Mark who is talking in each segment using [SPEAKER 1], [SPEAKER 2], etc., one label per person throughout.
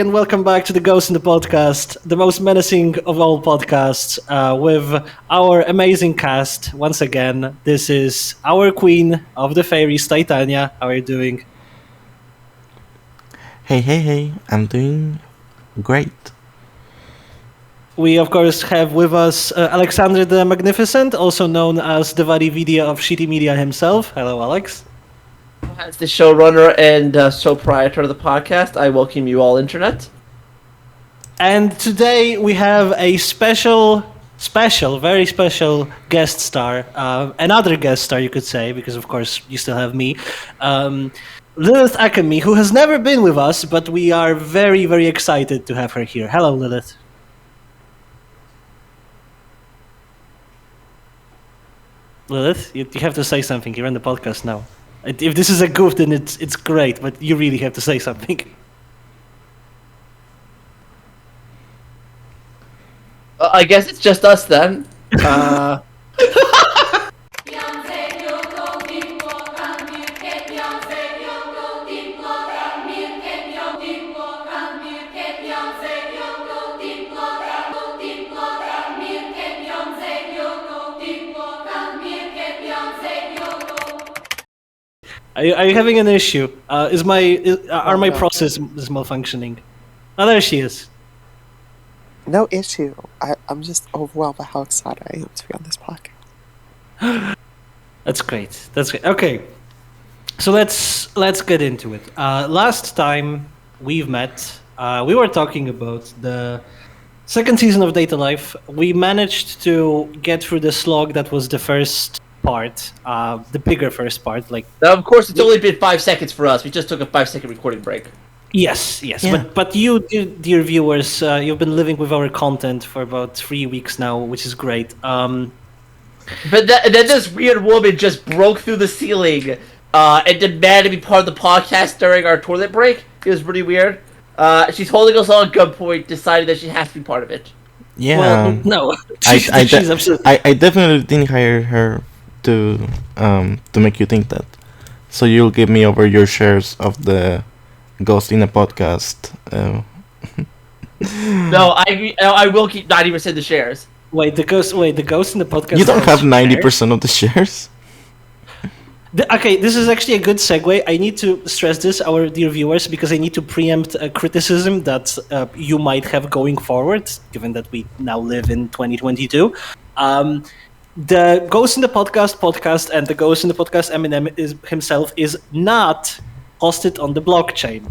[SPEAKER 1] and welcome back to the Ghost in the Podcast, the most menacing of all podcasts, with our amazing cast. Once again, this is our queen of the fairies, Titania. How are you doing?
[SPEAKER 2] Hey, I'm doing great.
[SPEAKER 1] We, of course, have with us Alexander the Magnificent, also known as the Vaatividya of Shitty Media himself. Hello, Alex.
[SPEAKER 3] As the showrunner and show proprietor of the podcast, I welcome you all, Internet.
[SPEAKER 1] And today we have a very special guest star, another guest star, you could say, because of course you still have me, Lilith Akemi, who has never been with us, but we are very, very excited to have her here. Hello, Lilith. Lilith, you have to say something. You're on the podcast now. If this is a goof, then it's great, but you really have to say something.
[SPEAKER 3] I guess it's just us then.
[SPEAKER 1] Are you having an issue? Are my processes malfunctioning? Oh, there she is.
[SPEAKER 4] No issue. I'm just overwhelmed by how excited I am to be on this podcast.
[SPEAKER 1] That's great. Okay, so let's get into it. Last time we've met, we were talking about the second season of Data Life. We managed to get through the slog that was the first part, the bigger first part.
[SPEAKER 3] Now, of course, it's only been 5 seconds for us. We just took a 5-second recording break.
[SPEAKER 1] Yes.
[SPEAKER 2] Yeah.
[SPEAKER 1] But you, dear viewers, you've been living with our content for about 3 weeks now, which is great.
[SPEAKER 3] But then this weird woman just broke through the ceiling and demanded to be part of the podcast during our toilet break. It was pretty weird. She's holding us all at gunpoint, deciding that she has to be part of it.
[SPEAKER 2] Yeah,
[SPEAKER 1] Well, no, she's absolutely.
[SPEAKER 2] I definitely didn't hire her to make you think that. So you'll give me over your shares of the Ghost in a Podcast.
[SPEAKER 3] No, I will keep 90% of the shares.
[SPEAKER 1] Wait, the ghost in the podcast.
[SPEAKER 2] You don't have
[SPEAKER 1] has
[SPEAKER 2] 90% of the shares.
[SPEAKER 1] Okay, this is actually a good segue. I need to stress this, our dear viewers, because I need to preempt a criticism that you might have going forward, given that we now live in 2022. The Ghost in the podcast, and the Ghost in the Podcast Eminem himself is not hosted on the blockchain.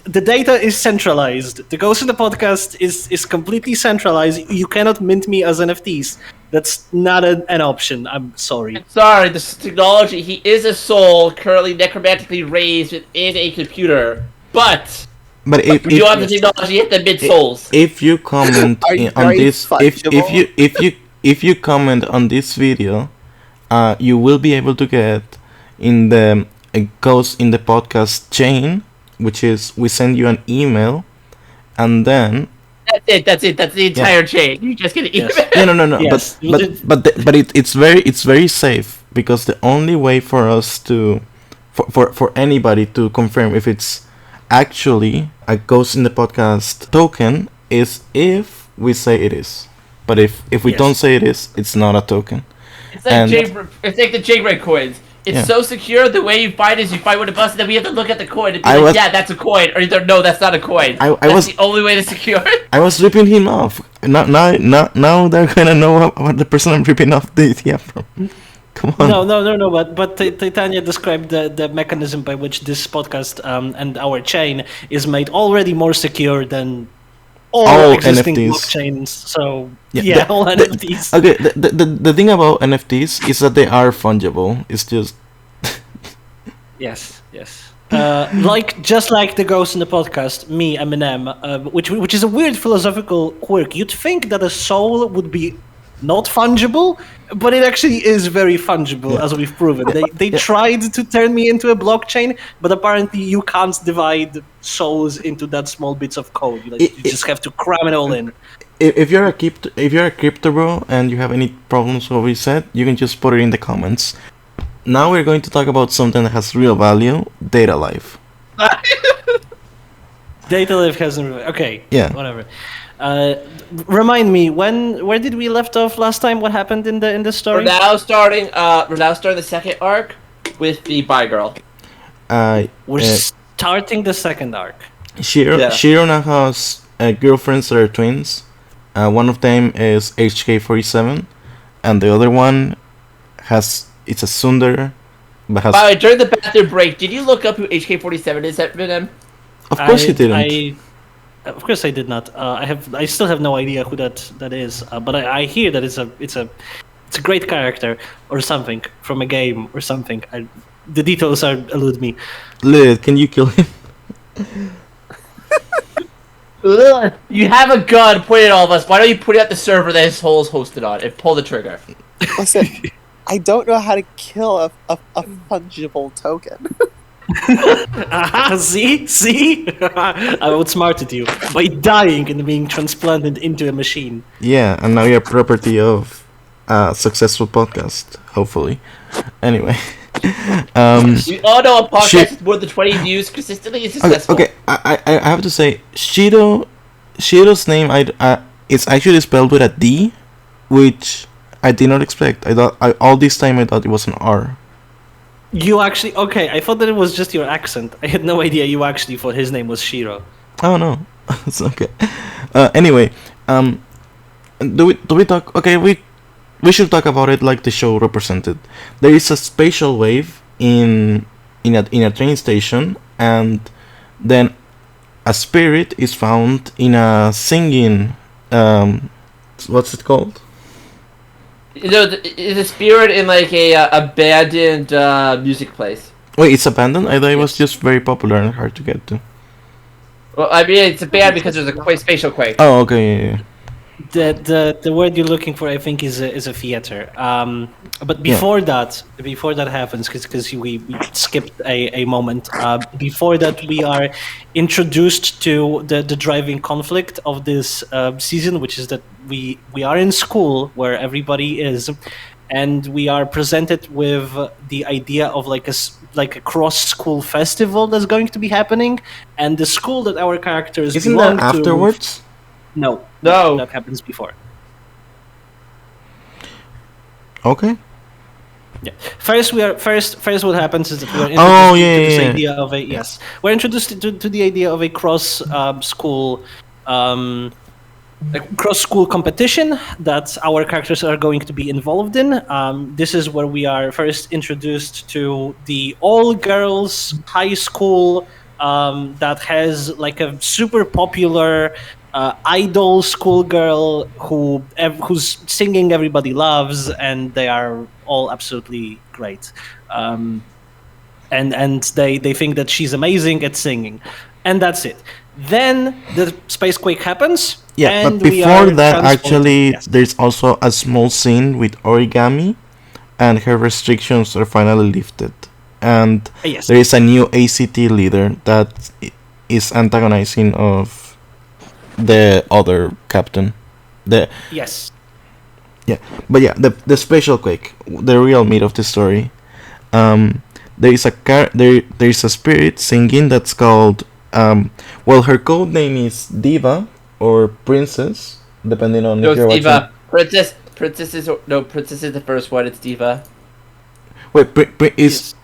[SPEAKER 1] The data is centralized. The Ghost in the Podcast is completely centralized. You cannot mint me as NFTs. That's not an option. I'm sorry.
[SPEAKER 3] I'm sorry, this technology, he is a soul currently necromantically raised within a computer. But
[SPEAKER 2] if
[SPEAKER 3] we do have the technology hit the mid souls.
[SPEAKER 2] If you comment
[SPEAKER 4] Are you
[SPEAKER 2] on
[SPEAKER 4] very
[SPEAKER 2] this, if you comment on this video, you will be able to get in the Ghost in the Podcast chain, which is we send you an email, and then
[SPEAKER 3] That's it. That's the entire chain. You just get an email.
[SPEAKER 1] Yes.
[SPEAKER 2] no.
[SPEAKER 1] Yes.
[SPEAKER 2] But it's very safe, because the only way for us to for anybody to confirm if it's actually a Ghost in the Podcast token is if we say it is. But if we
[SPEAKER 1] Yes.
[SPEAKER 2] don't say it is, it's not a token.
[SPEAKER 3] It's like the JBread coins. It's
[SPEAKER 2] Yeah.
[SPEAKER 3] so secure. The way you find is you find one to bust, and then we have to look at the coin and be
[SPEAKER 2] I was-
[SPEAKER 3] yeah, that's a coin, or either no, that's not a coin. That's the only way to secure it.
[SPEAKER 2] I was ripping him off. Now they're gonna know what the person I'm ripping off the idea from. Come on.
[SPEAKER 1] No. But Titania described the mechanism by which this podcast and our chain is made already more secure than all existing
[SPEAKER 2] NFTs.
[SPEAKER 1] blockchains. So
[SPEAKER 2] Yeah,
[SPEAKER 1] all NFTs.
[SPEAKER 2] Okay, the thing about NFTs is that they are fungible. It's just
[SPEAKER 1] Yes. Just like the Ghost in the Podcast, me, Eminem, which is a weird philosophical quirk. You'd think that a soul would be not fungible, but it actually is very fungible, as we've proven. They tried to turn me into a blockchain, but apparently you can't divide souls into that small bits of code. You just have to cram it all in.
[SPEAKER 2] if you're a crypto bro and you have any problems with what we said, you can just put it in the comments. Now we're going to talk about something that has real value: data life.
[SPEAKER 1] Data live hasn't. Okay.
[SPEAKER 2] Yeah.
[SPEAKER 1] Whatever. Remind me where did we left off last time? What happened in the
[SPEAKER 3] We're
[SPEAKER 1] story?
[SPEAKER 3] now starting the second arc with the Bi Girl.
[SPEAKER 1] We're starting the second arc.
[SPEAKER 2] Shiro now has girlfriends that are twins. One of them is HK47, and the other one it's a tsundere. But has,
[SPEAKER 3] By the way, during the bathroom break, did you look up who HK47 is, Eminem?
[SPEAKER 2] of course you didn't.
[SPEAKER 1] Of course I did not. I still have no idea who that is. But I hear that it's a great character or something from a game or something. The details elude me.
[SPEAKER 2] Lilith, can you kill him?
[SPEAKER 3] You have a gun pointed at all of us. Why don't you put it at the server that his hole is hosted on and pull the trigger?
[SPEAKER 4] Listen, I don't know how to kill a fungible token.
[SPEAKER 1] See? I outsmarted you by dying and being transplanted into a machine.
[SPEAKER 2] Yeah, and now you're property of a successful podcast, hopefully. Anyway.
[SPEAKER 3] You all know a podcast with more than 20 views consistently is successful.
[SPEAKER 2] Okay, I have to say, Shiro's name, it's actually spelled with a D, which I did not expect. All this time I thought it was an R.
[SPEAKER 1] You actually okay? I thought that it was just your accent. I had no idea you actually thought his name was Shiro.
[SPEAKER 2] Oh no, it's okay. Anyway, do we talk? Okay, we should talk about it like the show represented. There is a spatial wave in a train station, and then a spirit is found in a singing. What's it called?
[SPEAKER 3] You know, it's a spirit in like a abandoned music place.
[SPEAKER 2] Wait, it's abandoned? I thought it was just very popular and hard to get to.
[SPEAKER 3] Well, I mean, it's bad because there's a spatial quake.
[SPEAKER 2] Oh, okay, yeah.
[SPEAKER 1] The word you're looking for, I think, is a theater. But before that happens, because we skipped a moment. Before that, we are introduced to the driving conflict of this season, which is that we are in school where everybody is, and we are presented with the idea of like a cross school festival that's going to be happening, and the school that our characters
[SPEAKER 2] Isn't
[SPEAKER 1] belong
[SPEAKER 2] that afterwards?
[SPEAKER 1] No, that happens before.
[SPEAKER 2] Okay.
[SPEAKER 1] Yeah. First, what happens is that we are introduced to this idea of a we're introduced to the idea of a cross school competition that our characters are going to be involved in. This is where we are first introduced to the all-girls high school that has like a super popular idol schoolgirl whose singing everybody loves, and they are all absolutely great. And they think that she's amazing at singing, and that's it. Then the spacequake happens.
[SPEAKER 2] Yeah,
[SPEAKER 1] and
[SPEAKER 2] but before that, actually, there's also a small scene with Origami, and her restrictions are finally lifted. And there is a new ACT leader that is antagonizing of the other captain. Yeah, but yeah, the spatial quake, the real meat of the story. There is a spirit singing that's called her code name is Diva or Princess, depending on if you're watching.
[SPEAKER 3] Diva. Princess is the first one. It's Diva.
[SPEAKER 2] Wait, who is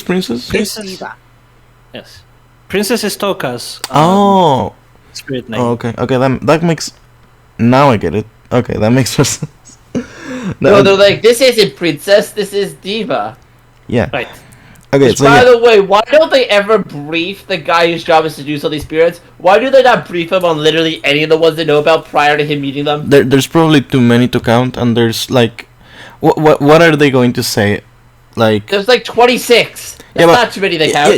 [SPEAKER 2] Princess?
[SPEAKER 1] Diva. Yes, Princess is Toka's. Spirit name.
[SPEAKER 2] Oh, okay. That makes. Now I get it. Okay, that makes sense.
[SPEAKER 3] No, they're like, this isn't Princess. This is Diva.
[SPEAKER 2] Yeah.
[SPEAKER 1] Right.
[SPEAKER 2] Okay.
[SPEAKER 3] Which, by the way, why don't they ever brief the guy whose job is to do all these spirits? Why do they not brief him on literally any of the ones they know about prior to him meeting them?
[SPEAKER 2] There's probably too many to count, and there's like, what are they going to say? Like,
[SPEAKER 3] there's like 26. That's not too many they count.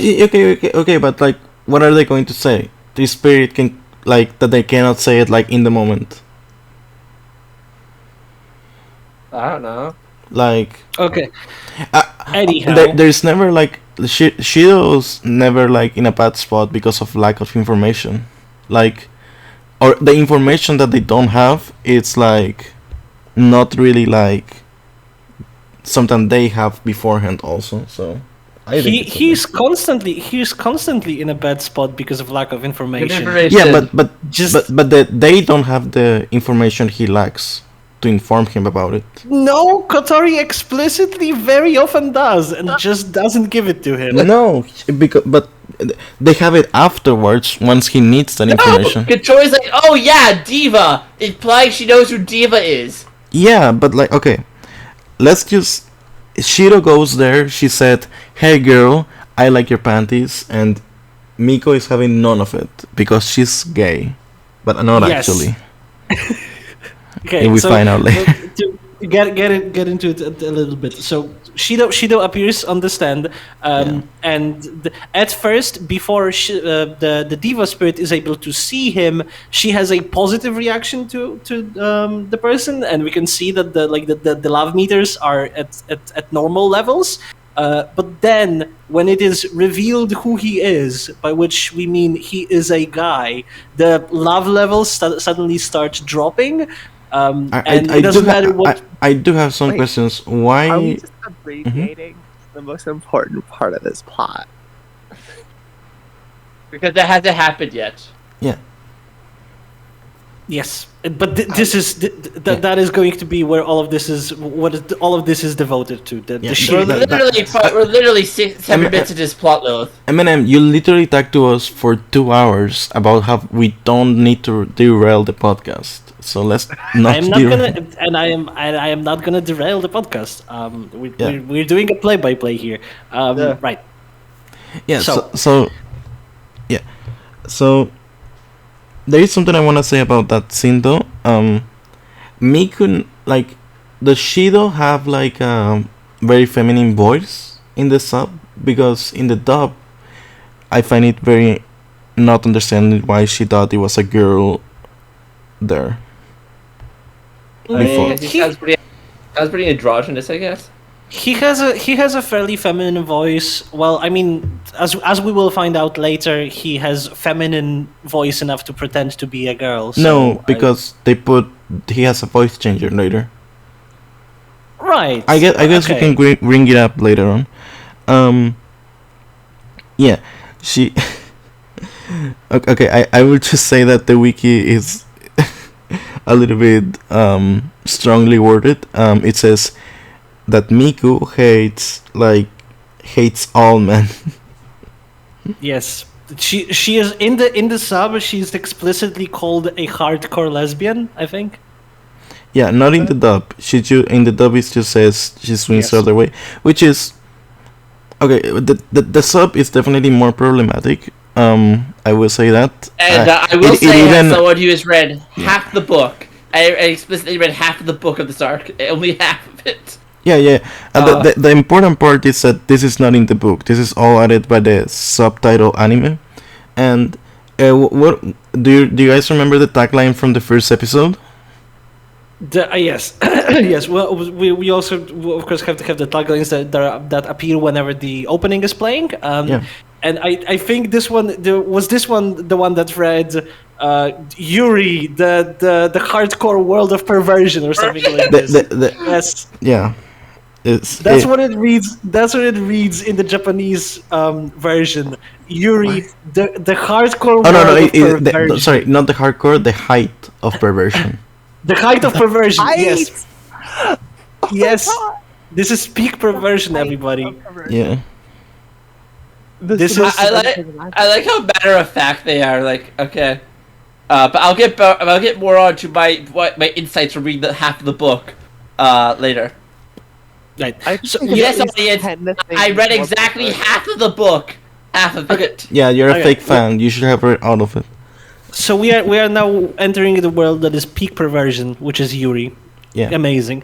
[SPEAKER 2] Okay, but like, what are they going to say? The spirit can like that they cannot say it like in the moment.
[SPEAKER 3] I don't know.
[SPEAKER 2] Like,
[SPEAKER 1] okay. Anyhow,
[SPEAKER 2] there's never like Shido's never like in a bad spot because of lack of information, like, or the information that they don't have, it's like not really like something they have beforehand also. So I think it's
[SPEAKER 1] he's constantly in a bad spot because of lack of
[SPEAKER 3] Good
[SPEAKER 1] information.
[SPEAKER 3] information.
[SPEAKER 2] yeah, but
[SPEAKER 1] Just
[SPEAKER 2] they don't have the information he lacks to inform him about it.
[SPEAKER 1] no, Kotori explicitly very often does and just doesn't give it to him.
[SPEAKER 2] No, because but they have it afterwards once he needs that
[SPEAKER 3] No!
[SPEAKER 2] information.
[SPEAKER 3] Katori's like, oh yeah, Diva! Implying she knows who Diva is.
[SPEAKER 2] Yeah, but like, okay, let's just. Shiro goes there. She said, "Hey, girl, I like your panties," and Miko is having none of it because she's gay, but not
[SPEAKER 1] Yes.
[SPEAKER 2] actually.
[SPEAKER 1] Okay,
[SPEAKER 2] And we find out later.
[SPEAKER 1] To get into it a little bit. So Shido appears on the stand, and at first, before the diva spirit is able to see him, she has a positive reaction to the person, and we can see that the love meters are at normal levels. But then, when it is revealed who he is, by which we mean he is a guy, the love levels suddenly start dropping. And it doesn't matter what.
[SPEAKER 2] I do have some
[SPEAKER 4] Wait,
[SPEAKER 2] questions.
[SPEAKER 4] Are we
[SPEAKER 2] Why?
[SPEAKER 4] just abbreviating the most important part of this plot?
[SPEAKER 3] Because that hasn't happened yet.
[SPEAKER 1] Yes, but this is that is going to be where all of this is. All of this is devoted to. The
[SPEAKER 2] Yeah,
[SPEAKER 1] sheer-
[SPEAKER 3] We're literally 7 minutes into this plot, Lilith.
[SPEAKER 2] Eminem, you literally talked to us for 2 hours about how we don't need to derail the podcast. So let's not.
[SPEAKER 1] I am not
[SPEAKER 2] derail.
[SPEAKER 1] gonna, and I am not gonna derail the podcast.
[SPEAKER 2] Yeah.
[SPEAKER 1] We're doing a play-by-play here.
[SPEAKER 3] Yeah.
[SPEAKER 1] Right.
[SPEAKER 2] Yeah.
[SPEAKER 1] So-
[SPEAKER 2] So there is something I want to say about that scene though. Miku, like, does Shido have like a very feminine voice in the sub? Because in the dub, I find it very not understanding why she thought it was a girl there. Before.
[SPEAKER 3] He sounds pretty androgynous, I guess.
[SPEAKER 1] He has a fairly feminine voice. Well, I mean, as we will find out later, he has feminine voice enough to pretend to be a girl. So
[SPEAKER 2] No, because he has a voice changer later.
[SPEAKER 1] right.
[SPEAKER 2] I guess we
[SPEAKER 1] okay.
[SPEAKER 2] can bring it up later on. Yeah, she. Okay, I will just say that the wiki is a little bit strongly worded. It says that Miku hates all men.
[SPEAKER 1] Yes, she is in the sub. She's explicitly called a hardcore lesbian, I think.
[SPEAKER 2] Yeah, not in the dub. In the dub it just says she swings
[SPEAKER 1] Yes.
[SPEAKER 2] the other way, which is okay. The sub is definitely more problematic. I will say that.
[SPEAKER 3] And I will
[SPEAKER 2] it
[SPEAKER 3] say,
[SPEAKER 2] even-
[SPEAKER 3] as someone who has read half the book, I explicitly read half of the book of this arc, only half of it.
[SPEAKER 2] Yeah. And the important part is that this is not in the book. This is all added by the subtitle anime. And what do you guys remember the tagline from the first episode?
[SPEAKER 1] Yes, yes. Well, we also of course have to have the taglines that appear whenever the opening is playing.
[SPEAKER 2] Yeah.
[SPEAKER 1] And I think this one was the one that read Yuri, the hardcore world of perversion or something like this. Yes.
[SPEAKER 2] Yeah.
[SPEAKER 1] That's what it reads. That's what it reads in the Japanese version. Yuri, the hardcore
[SPEAKER 2] Oh
[SPEAKER 1] world of
[SPEAKER 2] no!
[SPEAKER 1] perversion.
[SPEAKER 2] Sorry, not the hardcore. The height of perversion.
[SPEAKER 1] The height of perversion. Yes,
[SPEAKER 4] Oh my
[SPEAKER 1] yes.
[SPEAKER 4] God.
[SPEAKER 1] This is peak perversion, everybody.
[SPEAKER 2] Yeah.
[SPEAKER 1] This
[SPEAKER 3] I,
[SPEAKER 1] is-
[SPEAKER 3] I like how matter of fact they are. Like, okay, but I'll get more on to my insights from reading half of the book later.
[SPEAKER 1] Right.
[SPEAKER 4] I
[SPEAKER 1] So,
[SPEAKER 4] think
[SPEAKER 3] Yes,
[SPEAKER 4] it's
[SPEAKER 3] audience,
[SPEAKER 4] 10 to
[SPEAKER 3] I
[SPEAKER 4] think
[SPEAKER 3] read
[SPEAKER 4] more
[SPEAKER 3] exactly
[SPEAKER 4] perverted.
[SPEAKER 3] half of the book, half of it.
[SPEAKER 2] Yeah, you're a
[SPEAKER 1] Okay,
[SPEAKER 2] fake fan. You should have read all of it.
[SPEAKER 1] so we are now entering the world that is peak perversion, which is Yuri.
[SPEAKER 2] Yeah.
[SPEAKER 1] Amazing.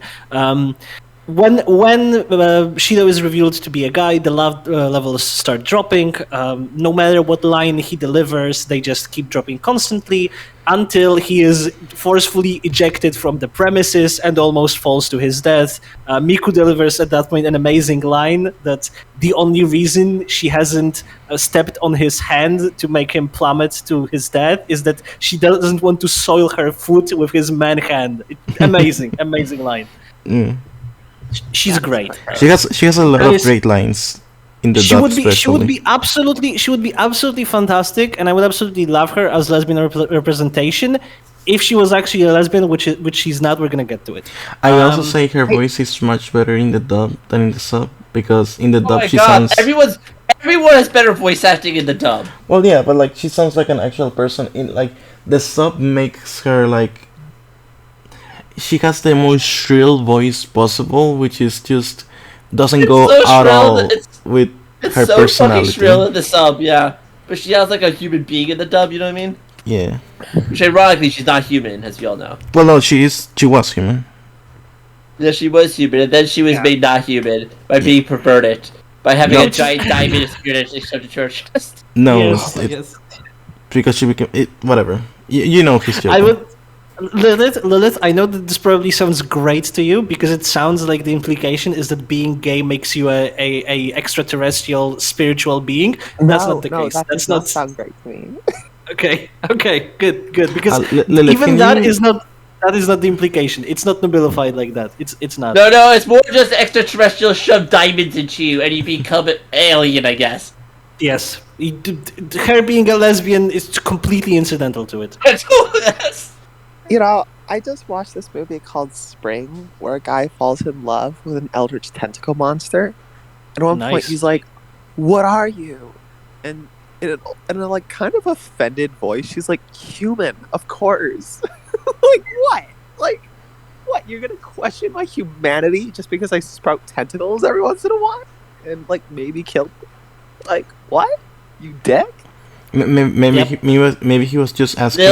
[SPEAKER 1] When Shido is revealed to be a guy, the love levels start dropping. No matter what line he delivers, they just keep dropping constantly until he is forcefully ejected from the premises and almost falls to his death. Miku delivers at that point an amazing line that the only reason she hasn't stepped on his hand to make him plummet to his death is that she doesn't want to soil her foot with his man hand. Amazing, amazing line.
[SPEAKER 2] Mm.
[SPEAKER 1] She's great.
[SPEAKER 2] She has a lot
[SPEAKER 1] That
[SPEAKER 2] of
[SPEAKER 1] is-
[SPEAKER 2] great lines. in the
[SPEAKER 1] She
[SPEAKER 2] dub
[SPEAKER 1] would be
[SPEAKER 2] especially.
[SPEAKER 1] she would be absolutely fantastic, and I would absolutely love her as lesbian representation if she was actually a lesbian, which she's not. We're gonna get to it.
[SPEAKER 2] I would also say her voice is much better in the dub than in the sub, because in the
[SPEAKER 3] Oh
[SPEAKER 2] dub
[SPEAKER 3] my
[SPEAKER 2] she
[SPEAKER 3] god,
[SPEAKER 2] sounds
[SPEAKER 3] everyone has better voice acting in the dub.
[SPEAKER 2] well, yeah, but like she sounds like an actual person. In like the sub makes her like she has the most shrill voice possible, which is just doesn't
[SPEAKER 3] It's
[SPEAKER 2] go
[SPEAKER 3] so
[SPEAKER 2] at
[SPEAKER 3] shrill
[SPEAKER 2] all
[SPEAKER 3] that
[SPEAKER 2] with
[SPEAKER 3] It's
[SPEAKER 2] her
[SPEAKER 3] so
[SPEAKER 2] personality.
[SPEAKER 3] fucking shrill in the sub, yeah. But she has like a human being in the dub, you know what I mean?
[SPEAKER 2] Yeah.
[SPEAKER 3] Which ironically, she's not human, as we all know.
[SPEAKER 2] Well, no, she was human.
[SPEAKER 3] Yeah, she was human, and then she was made not human by being perverted. By having
[SPEAKER 2] No.
[SPEAKER 3] a giant diamond spirit next to the church.
[SPEAKER 2] No,
[SPEAKER 1] Yes,
[SPEAKER 2] it,
[SPEAKER 1] yes.
[SPEAKER 2] because she became it. Whatever. You know he's joking.
[SPEAKER 1] I would. Lilith, I know that this probably sounds great to you because it sounds like the implication is that being gay makes you a extraterrestrial spiritual being. That's not the case.
[SPEAKER 4] That
[SPEAKER 1] That's
[SPEAKER 4] does not
[SPEAKER 1] not
[SPEAKER 4] sound great to me.
[SPEAKER 1] okay. Okay, good. Because
[SPEAKER 2] Lilith,
[SPEAKER 1] even
[SPEAKER 2] can
[SPEAKER 1] that
[SPEAKER 2] you-
[SPEAKER 1] is not the implication. It's not nobilified like that. It's not.
[SPEAKER 3] No, it's more just extraterrestrial shove diamonds into you, and you become an alien, I guess.
[SPEAKER 1] Yes, her being a lesbian is completely incidental to it.
[SPEAKER 3] Yes.
[SPEAKER 4] You know, I just watched this movie called Spring, where a guy falls in love with an eldritch tentacle monster. And at one point,
[SPEAKER 1] Nice.
[SPEAKER 4] he's like, "What are you?" And in a like kind of offended voice, she's like, "Human, of course." Like what? Like what? You're gonna question my humanity just because I sprout tentacles every once in a while and like maybe kill? Like what? You dick?
[SPEAKER 2] Maybe
[SPEAKER 1] Yep.
[SPEAKER 2] maybe he was just asking.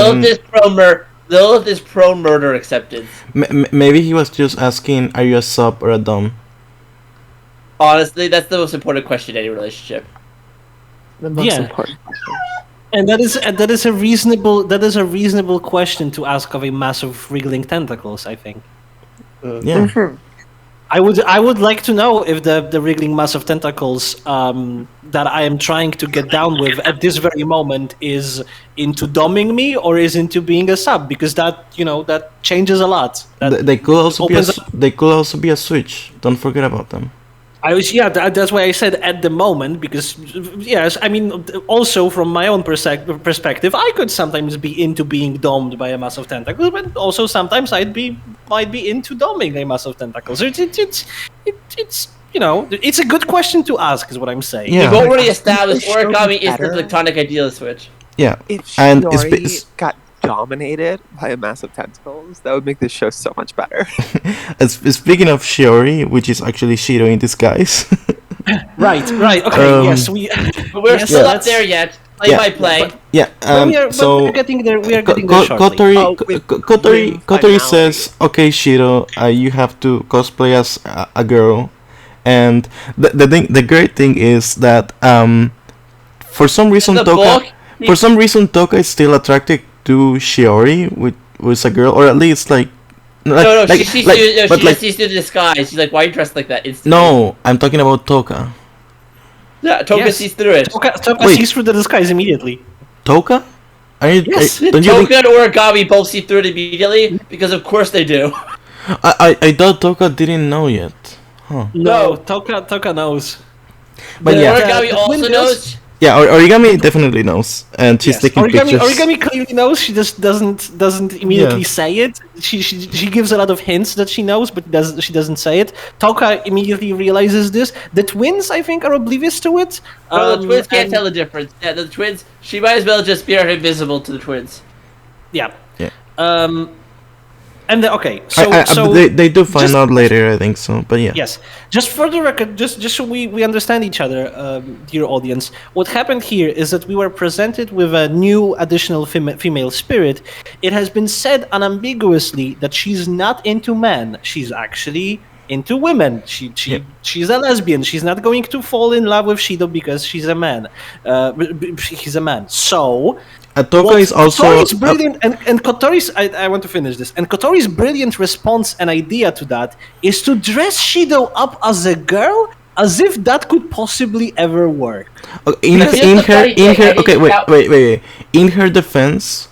[SPEAKER 3] Lilith is pro murder acceptance.
[SPEAKER 2] Maybe he was just asking, "Are you a sub or a dom?"
[SPEAKER 3] Honestly, that's the most important question in any relationship.
[SPEAKER 4] The most
[SPEAKER 1] Yeah.
[SPEAKER 4] important question.
[SPEAKER 1] And that is a reasonable question to ask of a mass of wriggling tentacles, I think.
[SPEAKER 2] Yeah.
[SPEAKER 4] Mhm.
[SPEAKER 1] I would like to know if the wriggling mass of tentacles that I am trying to get down with at this very moment is into doming me or is into being a sub, because that changes a lot. That
[SPEAKER 2] They could also be
[SPEAKER 1] opens up-
[SPEAKER 2] they could also be a switch. Don't forget about them.
[SPEAKER 1] that's why I said at the moment, because yes, I mean also from my own perspective, I could sometimes be into being domed by a mass of tentacles, but also sometimes might be into doming a mass of tentacles. It's it's a good question to ask, is what I'm saying.
[SPEAKER 2] Yeah.
[SPEAKER 3] We've already established
[SPEAKER 4] It should be
[SPEAKER 3] origami is the
[SPEAKER 4] better.
[SPEAKER 3] platonic ideal switch.
[SPEAKER 2] Yeah.
[SPEAKER 4] If
[SPEAKER 2] And
[SPEAKER 4] Shiori got dominated by a massive tentacles, that would make this show so much better.
[SPEAKER 2] Speaking of Shiori, which is actually Shiro in disguise.
[SPEAKER 1] Right. Okay. Yes, we.
[SPEAKER 3] But we're
[SPEAKER 1] Yes,
[SPEAKER 3] still not
[SPEAKER 1] that's-
[SPEAKER 3] there yet. Play
[SPEAKER 2] Yeah.
[SPEAKER 3] by play.
[SPEAKER 2] Yeah.
[SPEAKER 1] But we're getting there. We are getting there shortly.
[SPEAKER 2] Kotori,
[SPEAKER 4] Oh, with
[SPEAKER 2] Kotori,
[SPEAKER 4] win
[SPEAKER 2] Kotori
[SPEAKER 4] finality.
[SPEAKER 2] says, "Okay, Shiro, you have to cosplay as a girl." And the great thing is that for some reason
[SPEAKER 3] The
[SPEAKER 2] Toka,
[SPEAKER 3] book,
[SPEAKER 2] Toka is still attracted to Shiori, with a girl, or at least like.
[SPEAKER 3] No,
[SPEAKER 2] like,
[SPEAKER 3] she sees
[SPEAKER 2] like-
[SPEAKER 3] you.
[SPEAKER 2] but
[SPEAKER 3] She
[SPEAKER 2] like,
[SPEAKER 3] just sees you in disguise. She's like, "Why are you dressed like that?" Instantly.
[SPEAKER 2] no, I'm talking about Toka.
[SPEAKER 3] Yeah, Toka
[SPEAKER 1] Yes.
[SPEAKER 3] sees through it.
[SPEAKER 1] Toka
[SPEAKER 2] Wait.
[SPEAKER 1] sees through the disguise immediately.
[SPEAKER 2] Toka? Are you?
[SPEAKER 1] Yes.
[SPEAKER 2] Don't you
[SPEAKER 3] Toka
[SPEAKER 2] think?
[SPEAKER 3] and origami both see through it immediately because, of course, they do.
[SPEAKER 2] I thought Toka didn't know yet. Huh.
[SPEAKER 1] No, Toka knows.
[SPEAKER 2] But
[SPEAKER 3] And
[SPEAKER 2] yeah.
[SPEAKER 3] origami
[SPEAKER 1] The
[SPEAKER 3] also
[SPEAKER 1] twin
[SPEAKER 3] knows.
[SPEAKER 2] Yeah, Origami definitely knows, and she's
[SPEAKER 1] Yes.
[SPEAKER 2] taking pictures.
[SPEAKER 1] Origami clearly knows. She just doesn't immediately
[SPEAKER 2] Yeah.
[SPEAKER 1] say it. She gives a lot of hints that she knows, but she doesn't say it. Toka immediately realizes this. The twins, I think, are oblivious to it.
[SPEAKER 3] No, the twins can't
[SPEAKER 1] and-
[SPEAKER 3] tell the difference. Yeah, the twins. She might as well just be invisible to the twins.
[SPEAKER 1] Yeah.
[SPEAKER 2] Yeah.
[SPEAKER 1] And okay, so
[SPEAKER 2] but they do find
[SPEAKER 1] just-
[SPEAKER 2] out later, I think so. But yeah.
[SPEAKER 1] Yes. Just for the record, just so we understand each other, dear audience, what happened here is that we were presented with a new additional female spirit. It has been said unambiguously that she's not into men. She's actually into women. She's a lesbian. She's not going to fall in love with Shido because she's a man. He's a man. So
[SPEAKER 2] Toka is also.
[SPEAKER 1] Kotori's brilliant, and Kotori's. I want to finish this. And Kotori's brilliant response and idea to that is to dress Shido up as a girl, as if that could possibly ever work.
[SPEAKER 2] In
[SPEAKER 3] Because
[SPEAKER 2] in
[SPEAKER 3] here's the
[SPEAKER 2] her
[SPEAKER 3] funny
[SPEAKER 2] in
[SPEAKER 3] thing,
[SPEAKER 2] her
[SPEAKER 3] I
[SPEAKER 2] okay
[SPEAKER 3] think
[SPEAKER 2] wait. In her defense,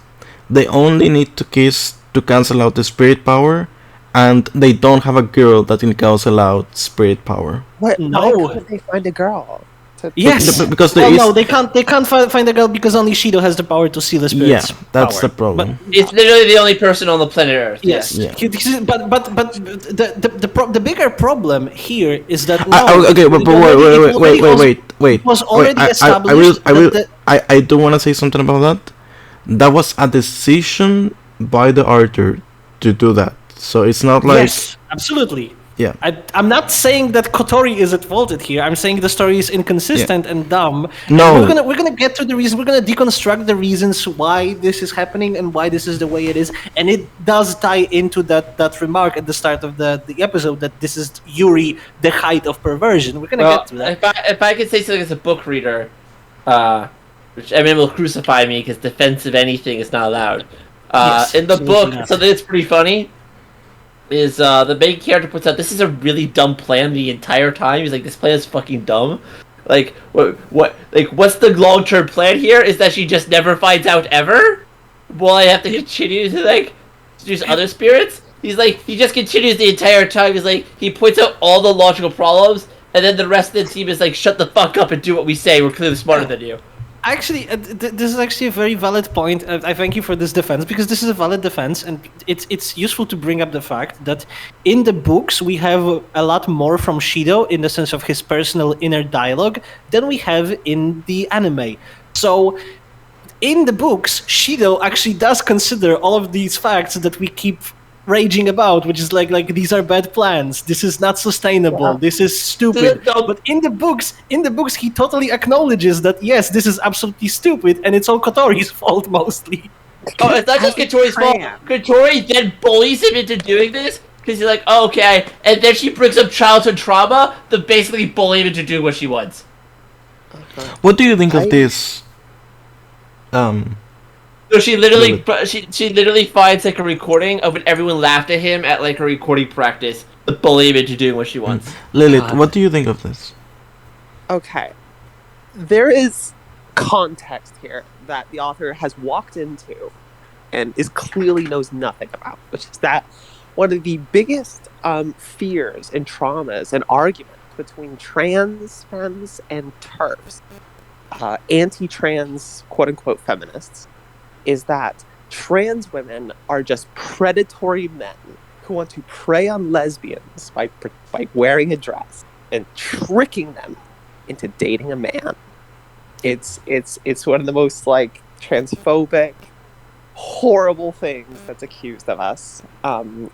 [SPEAKER 2] they only need to kiss to cancel out the spirit power, and they don't have a girl that can cancel out spirit power.
[SPEAKER 4] What?
[SPEAKER 1] No.
[SPEAKER 4] Why couldn't they find a girl?
[SPEAKER 1] Yes.
[SPEAKER 2] because there
[SPEAKER 1] well,
[SPEAKER 2] is
[SPEAKER 1] no, they can't. They can't find a girl because only Shido has the power to seal the
[SPEAKER 2] yeah,
[SPEAKER 1] spirits.
[SPEAKER 2] that's
[SPEAKER 1] power.
[SPEAKER 2] the problem.
[SPEAKER 3] It's literally the only person on the planet Earth.
[SPEAKER 1] Yes.
[SPEAKER 2] Yeah.
[SPEAKER 1] But the bigger problem here is that
[SPEAKER 2] Okay, but wait.
[SPEAKER 1] It was
[SPEAKER 2] Wait,
[SPEAKER 1] already established
[SPEAKER 2] I do want to say something about that. That was a decision by the author to do that. So it's not like
[SPEAKER 1] yes, absolutely.
[SPEAKER 2] yeah.
[SPEAKER 1] I'm not saying that Kotori is at fault here. I'm saying the story is inconsistent and dumb.
[SPEAKER 2] No.
[SPEAKER 1] And we're gonna get to the reason. We're gonna deconstruct the reasons why this is happening and why this is the way it is. And it does tie into that remark at the start of the episode that this is Yuri, the height of perversion. We're gonna get to that.
[SPEAKER 3] If I could say something as a book reader, which Emin will crucify me because defense of anything is not allowed.
[SPEAKER 1] Yes,
[SPEAKER 3] in the
[SPEAKER 1] absolutely
[SPEAKER 3] book,
[SPEAKER 1] not.
[SPEAKER 3] something that's pretty funny is the main character puts out this is a really dumb plan the entire time. He's like, this plan is fucking dumb. Like what's the long term plan here? Is that she just never finds out ever? Well, I have to continue to like seduce other spirits. He's like he just continues the entire time. He's like he points out all the logical problems, and then the rest of the team is like, shut the fuck up and do what we say. We're clearly smarter than you.
[SPEAKER 1] Actually, this is actually a very valid point. I thank you for this defense because this is a valid defense, and it's useful to bring up the fact that in the books we have a lot more from Shido in the sense of his personal inner dialogue than we have in the anime. So, in the books, Shido actually does consider all of these facts that we keep raging about, which is like these are bad plans. This is not sustainable.
[SPEAKER 4] Yeah.
[SPEAKER 1] This is stupid. But in the books, he totally acknowledges that yes, this is absolutely stupid, and it's all Kotori's fault mostly.
[SPEAKER 3] Oh, it's not just Kotori's fault. Kotori then bullies him into doing this because he's like, oh, okay, and then she brings up childhood trauma to basically bully him into doing what she wants.
[SPEAKER 2] What do you think of this?
[SPEAKER 3] So she literally, she literally finds like a recording of when everyone laughed at him at like a recording practice to bully him into doing what she wants.
[SPEAKER 2] Lilith, what do you think of this?
[SPEAKER 4] Okay. There is context here that the author has walked into and is clearly knows nothing about, which is that one of the biggest fears and traumas and arguments between trans femmes and TERFs, anti-trans quote-unquote feminists, is that trans women are just predatory men who want to prey on lesbians by wearing a dress and tricking them into dating a man. It's one of the most like transphobic, horrible things that's accused of us, and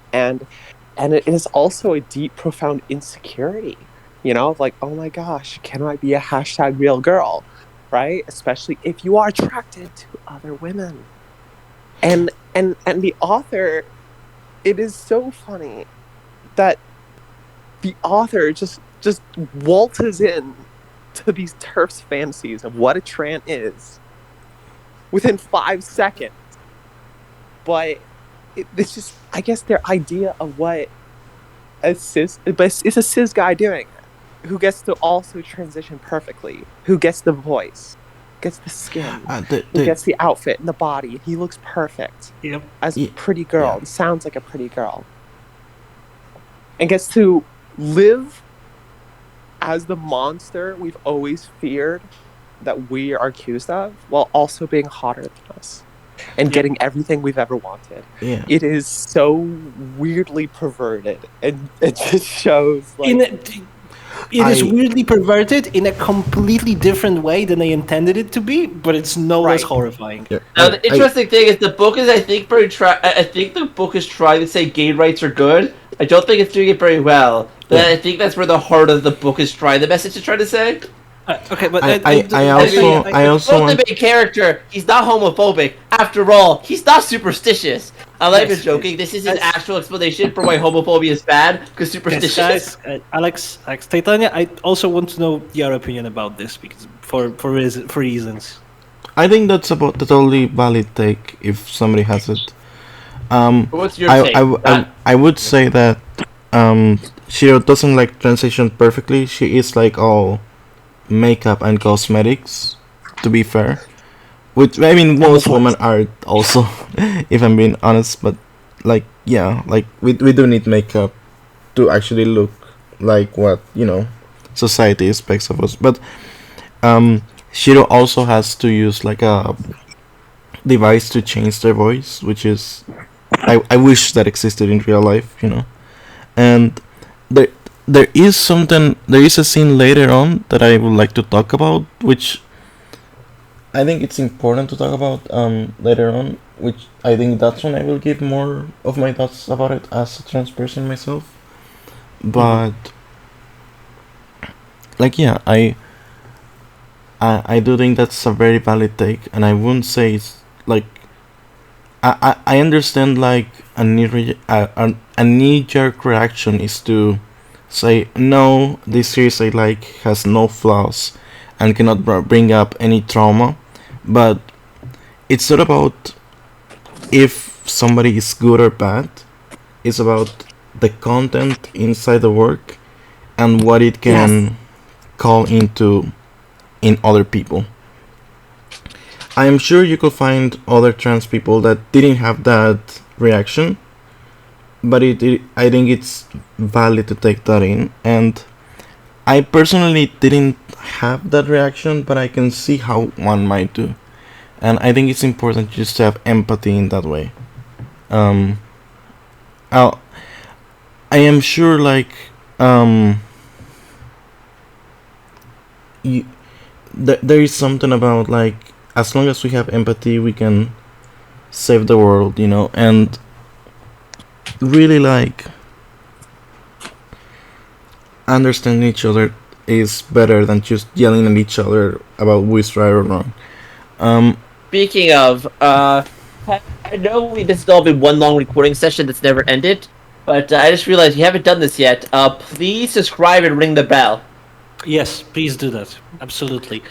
[SPEAKER 4] it is also a deep, profound insecurity. You know, like, oh my gosh, can I be a hashtag real girl? Right? Especially if you are attracted to other women. And the author, it is so funny that the author just waltzes in to these TERFs fantasies of what a tran is within 5 seconds. But it's just, I guess, their idea of what it's a cis guy doing it, who gets to also transition perfectly, who gets the voice, gets the skin, who gets the outfit and the body. He looks perfect as a pretty girl and sounds like a pretty girl, and gets to live as the monster we've always feared that we are accused of, while also being hotter than us and getting everything we've ever wanted.
[SPEAKER 2] Yeah.
[SPEAKER 4] It is so weirdly perverted, and it just shows like
[SPEAKER 1] it is weirdly perverted in a completely different way than they intended it to be, but it's no less horrifying.
[SPEAKER 2] Yeah.
[SPEAKER 3] Now, the interesting thing is the book is, I think the book is trying to say gay rights are good. I don't think it's doing it very well, but I think that's where the heart of the book is trying. The message is trying to say.
[SPEAKER 1] Okay, but
[SPEAKER 2] I also
[SPEAKER 3] want the main character. He's not homophobic. After all, he's not superstitious. I like him joking. This is his actual explanation for why homophobia is bad, because superstitious.
[SPEAKER 1] Guys, Alex, Titania, I also want to know your opinion about this because for reasons.
[SPEAKER 2] I think that's about the totally valid take if somebody has it.
[SPEAKER 3] What's your take?
[SPEAKER 2] I would say that Shiro doesn't like transition perfectly. She is like all makeup and cosmetics, to be fair. Which, I mean, most women are also, if I'm being honest. But like, yeah, like we do need makeup to actually look like what, you know, society expects of us. But Shiro also has to use like a device to change their voice, which is I wish that existed in real life, you know. And there there is a scene later on that I would like to talk about, which I think it's important to talk about later on, which I think that's when I will give more of my thoughts about it as a trans person myself. But like yeah, I do think that's a very valid take, and I wouldn't say it's like I understand like a knee jerk reaction is to say no, this series I like has no flaws and cannot bring up any trauma, but it's not about if somebody is good or bad. It's about the content inside the work and what it can call into in other people. I am sure you could find other trans people that didn't have that reaction, but I think it's valid to take that in. And I personally didn't have that reaction, but I can see how one might do. And I think it's important just to have empathy in that way. I'll, I am sure, like, you, there is something about, like, as long as we have empathy, we can save the world, you know, and really, like, understanding each other is better than just yelling at each other about who is right or wrong.
[SPEAKER 3] Speaking of, I know this has all been one long recording session that's never ended, but I just realized you haven't done this yet. Please subscribe and ring the bell.
[SPEAKER 1] Yes, please do that. Absolutely.